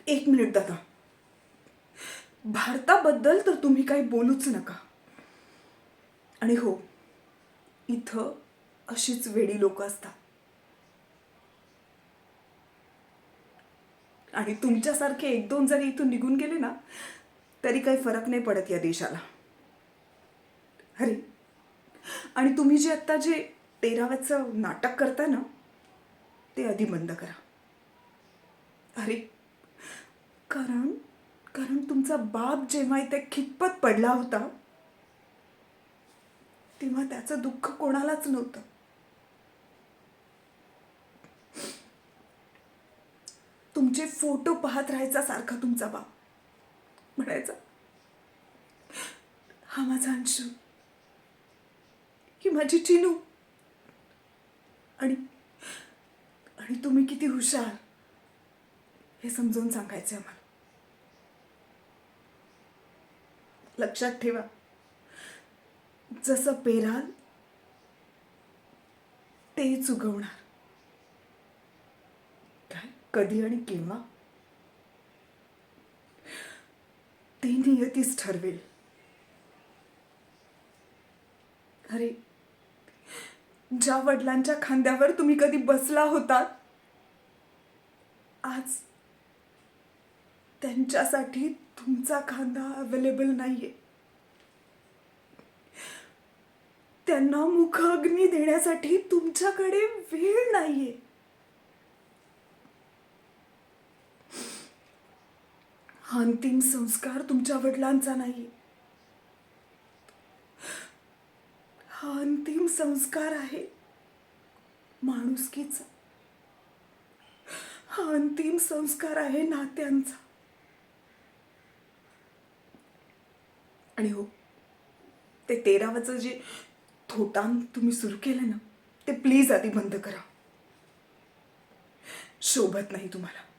एक मिनिट दादा, भारताबद्दल तर तुम्ही काही बोलूच नका. आणि हो, इथं अशीच वेडी लोक असतात. आणि तुमच्यासारखे एक दोन जरी इथून निघून गेले ना, तरी काही फरक नाही पडत या देशाला. अरे, आणि तुम्ही जे आत्ता जे 13व्याचं नाटक करताय ना, ते आधी बंद करा. अरे, कारण कारण तुमचा बाप जेव्हा इथे खितपत पडला होता, तेव्हा त्याचं दुःख कोणालाच नव्हतं. तुमचे फोटो पाहत राहायचा सारखा तुमचा बाप. म्हणायचा, हा माझा अंशू, ही माझी चिनू. आणि आणि तुम्ही किती हुशार हे समजावून सांगायचे आम्हाला. लक्षात ठेवा, जसं पेराल तेच उगवणार. काय, कधी आणि केव्हा ते नियतीच ठरवेल. अरे, ज्या वडिलांच्या खांद्यावर तुम्ही कधी बसला होतात, आज त्यांच्यासाठी तुमचा खांदा अवेलेबल नाहीये. त्यांना मुखाग्नी देण्यासाठी तुमच्याकडे वेळ नाहीये. हा अंतिम संस्कार तुमच्या वडिलांचा नाही, हा अंतिम संस्कार आहे माणुसकीचा. हा अंतिम संस्कार आहे नात्यांचा. आणि हो, ते 13वाचं जे थोटान तुम्ही सुरू केलं ना, ते प्लीज आधी बंद करा. शोभत नाही तुम्हाला.